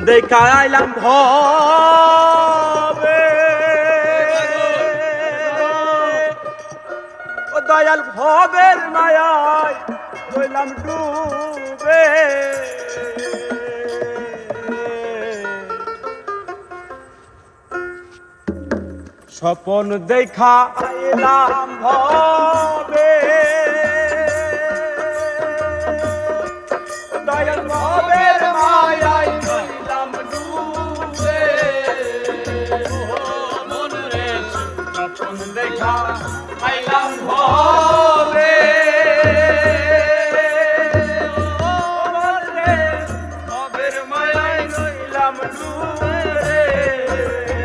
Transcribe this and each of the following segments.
দেখা আইলাম ভবে ও দয়াল ভবের মায়ায় হইলাম ডুবে স্বপন দেখা আইলাম ভবে দয়াল ভবের মায়ায় হইলাম ডুবে মন রে স্বপন দেখা আইলাম ভবে মন রে ভবের মায়ায় হইলাম ডুবে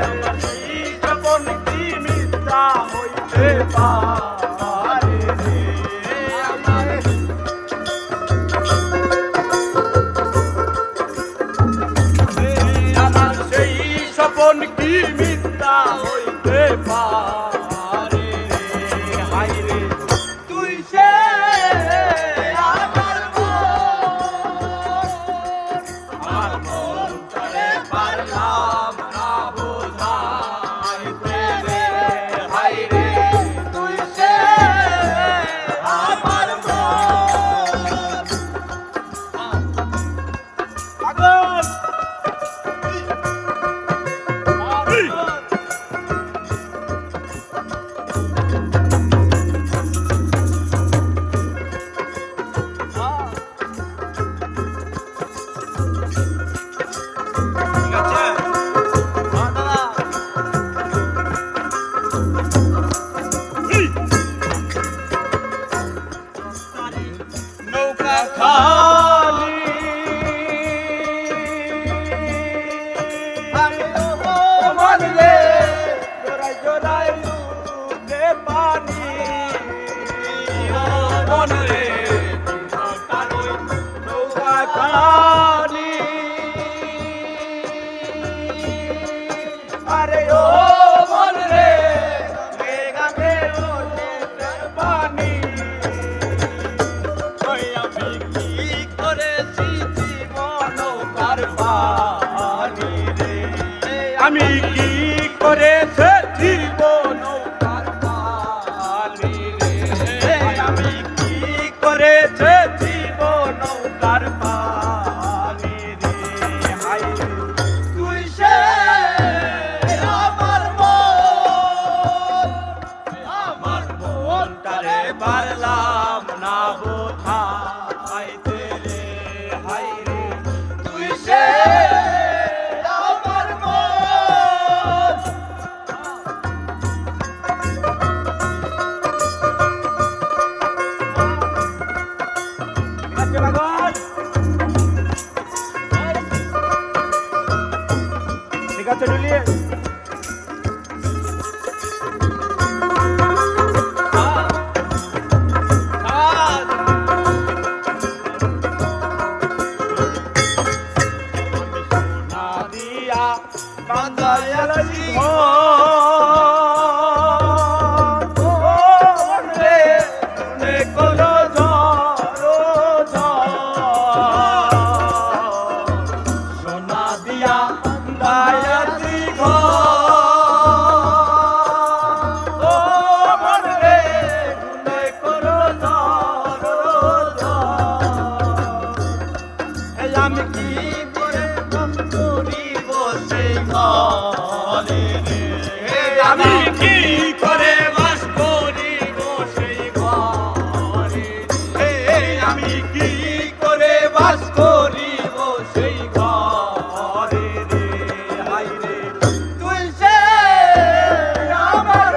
আমার এই স্বপন কি মিথ্যা হইতে পারে রে আমার সেই স্বপন কি মিথ্যা হইতে পারে হাই রে তুই সে আমার মন করে পারলাম না বোঝাইতে রে হাই রে তুই সে আমার পাগল নৌকা খালি মন রে জোড়াই জোড়াই লুটে পানি মন রে নৌকা খালি আরে ও মন রে গাঙ্গে ওঠে পানি আমি কি করেছি জীবন নৌকার পানি রে আমি কি করেছি জীবন নৌকার পানি রে আমি কি করেছি জীবন নৌকার পানি রে হাই তুই সে আমার মনটারে পারলাম না বোঝাইতে রে হাই রে তুই সে আমার মন ঠিক আছে ডুলিয়ে বাঁধাইয়াছি ঘর রে মনে করো ঝড়ো ঝড় সোনা দিয়া বাঁধাইয়াছি ঘর রে মনে করো ঝড়ো ঝড় আমি কি করে করিব সেই ঘরে রে আমি কি করে বাস করিব সেই ঘরে রে আমি কি করে বাস করিব সেই ঘরে রে হাই রে তুই সে আমার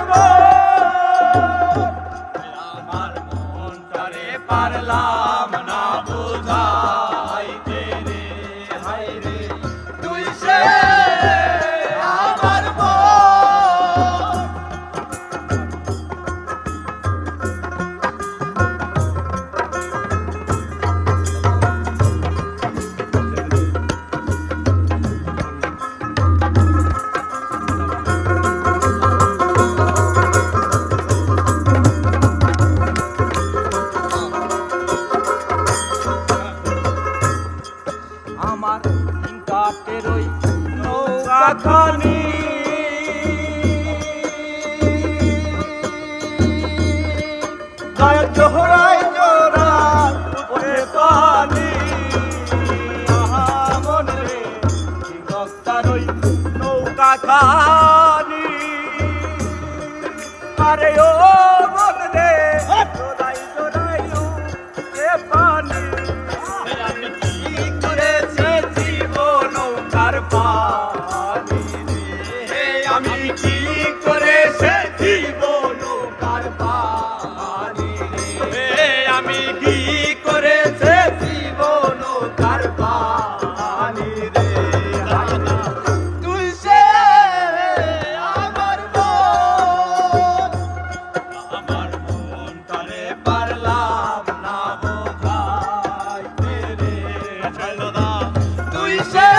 মনটারে পারলাম না বোঝাইতে রে হাই রে তুই সে আমার আমার প্রাণের ওই নৌকাখানি গায়ে জোহরায় জোড়া ওঠে পানি মন রে গস্তার ওই নৌকাখানি আরে ও মন রে জোড়াই জোড়াই ওঠে পানি আমি কি করেছি জীবন নৌকার পানি রে আমি কি করেছি জীবন নৌকার পানি রে আমি কি করেছি জীবন নৌকার পানি রে তুই সে আমার মন তারে পারলাম না বোঝাইতে রে তুই সে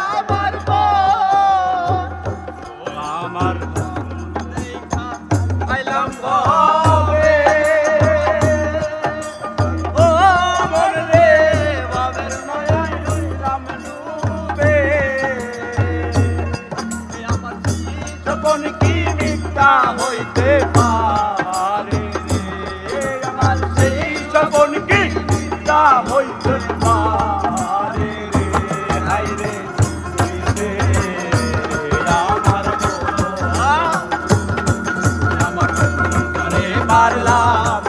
আমার দেখা পাইলাম ভাবে ও মন রে বাবের নয়ায় রইলাম ডুবে আমার জীবন কি মিথ্যা হইতে পারে রে আমার সেই জীবন কি মিথ্যা হইতে পারে রে হাই রে তুই রে আমার আমার করে পারলাম